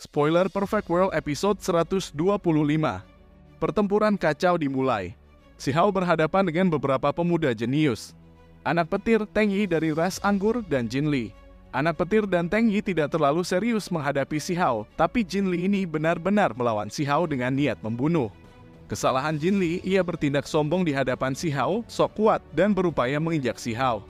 Spoiler Perfect World episode 125. Pertempuran kacau dimulai. Si Hao berhadapan dengan beberapa pemuda jenius. Anak petir Teng Yi dari ras anggur dan Jin Li. Anak petir dan Teng Yi tidak terlalu serius menghadapi si Hao, tapi Jin Li ini benar-benar melawan si Hao dengan niat membunuh. Kesalahan Jin Li, ia bertindak sombong di hadapan si Hao, sok kuat dan berupaya menginjak si Hao.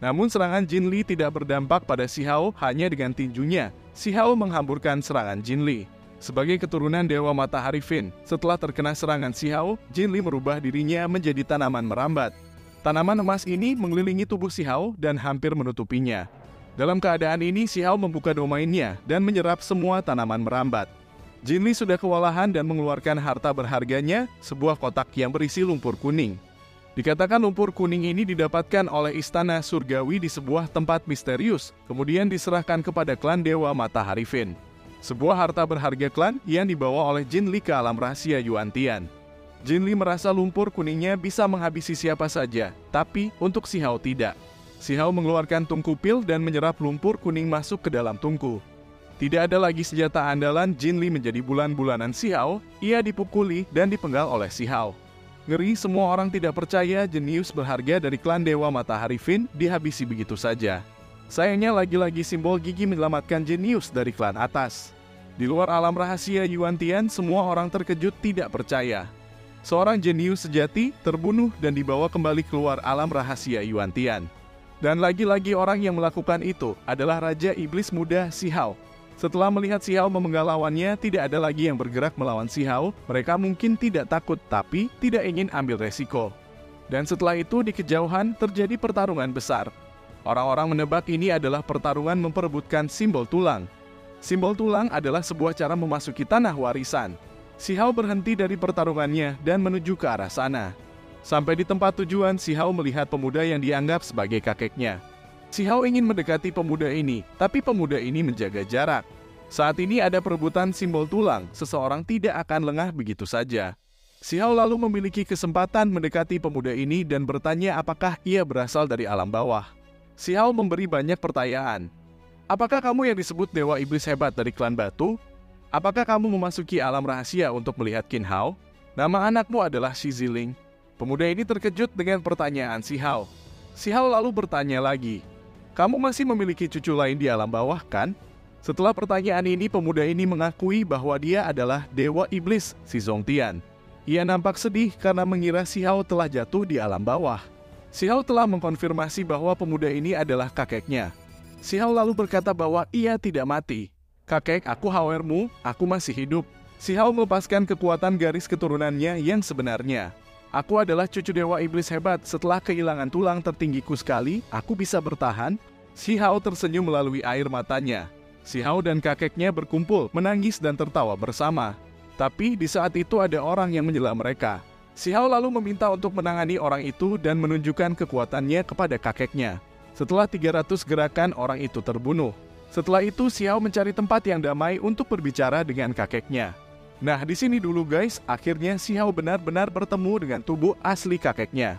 Namun serangan Jin Li tidak berdampak pada si Hao, hanya dengan tinjunya. Si Hao menghamburkan serangan Jin Li. Sebagai keturunan Dewa Matahari Fin, setelah terkena serangan si Hao, Jin Li merubah dirinya menjadi tanaman merambat. Tanaman emas ini mengelilingi tubuh si Hao dan hampir menutupinya. Dalam keadaan ini, si Hao membuka domainnya dan menyerap semua tanaman merambat. Jin Li sudah kewalahan dan mengeluarkan harta berharganya, sebuah kotak yang berisi lumpur kuning. Dikatakan lumpur kuning ini didapatkan oleh istana surgawi di sebuah tempat misterius, kemudian diserahkan kepada klan Dewa Matahari Fin. Sebuah harta berharga klan yang dibawa oleh Jin Li ke alam rahasia Yuan Tian. Jin Li merasa lumpur kuningnya bisa menghabisi siapa saja, tapi untuk si Hao tidak. Si Hao mengeluarkan tungku pil dan menyerap lumpur kuning masuk ke dalam tungku. Tidak ada lagi senjata andalan Jin Li menjadi bulan-bulanan si Hao, ia dipukuli dan dipenggal oleh si Hao. Ngeri, semua orang tidak percaya jenius berharga dari klan Dewa Matahari Fin dihabisi begitu saja. Sayangnya lagi-lagi simbol gigi menyelamatkan jenius dari klan atas. Di luar alam rahasia Yuan Tian, semua orang terkejut tidak percaya. Seorang jenius sejati terbunuh dan dibawa kembali keluar alam rahasia Yuan Tian. Dan lagi-lagi orang yang melakukan itu adalah Raja Iblis Muda si Hao. Setelah melihat si Hao memenggal lawannya, tidak ada lagi yang bergerak melawan si Hao. Mereka mungkin tidak takut, tapi tidak ingin ambil resiko. Dan setelah itu di kejauhan terjadi pertarungan besar. Orang-orang menebak ini adalah pertarungan memperebutkan simbol tulang. Simbol tulang adalah sebuah cara memasuki tanah warisan. Si Hao berhenti dari pertarungannya dan menuju ke arah sana. Sampai di tempat tujuan, si Hao melihat pemuda yang dianggap sebagai kakeknya. Si Hao ingin mendekati pemuda ini, tapi pemuda ini menjaga jarak. Saat ini ada perebutan simbol tulang, seseorang tidak akan lengah begitu saja. Si Hao lalu memiliki kesempatan mendekati pemuda ini dan bertanya apakah ia berasal dari alam bawah. Si Hao memberi banyak pertanyaan. Apakah kamu yang disebut Dewa Iblis hebat dari klan Batu? Apakah kamu memasuki alam rahasia untuk melihat Qin Hao? Nama anakmu adalah Shi Ziling. Pemuda ini terkejut dengan pertanyaan si Hao. Si Hao lalu bertanya lagi. Kamu masih memiliki cucu lain di alam bawah, kan? Setelah pertanyaan ini, pemuda ini mengakui bahwa dia adalah Dewa Iblis, si Zongtian. Ia nampak sedih karena mengira si Hao telah jatuh di alam bawah. Si Hao telah mengkonfirmasi bahwa pemuda ini adalah kakeknya. Si Hao lalu berkata bahwa ia tidak mati. Kakek, aku khawatirmu, aku masih hidup. Si Hao melepaskan kekuatan garis keturunannya yang sebenarnya. Aku adalah cucu Dewa Iblis hebat, setelah kehilangan tulang tertinggiku sekali, aku bisa bertahan. Si Hao tersenyum melalui air matanya. Si Hao dan kakeknya berkumpul, menangis dan tertawa bersama. Tapi di saat itu ada orang yang menyela mereka. Si Hao lalu meminta untuk menangani orang itu dan menunjukkan kekuatannya kepada kakeknya. Setelah 300 gerakan, orang itu terbunuh. Setelah itu si Hao mencari tempat yang damai untuk berbicara dengan kakeknya. Nah, di sini dulu guys, akhirnya si Hao benar-benar bertemu dengan tubuh asli kakeknya.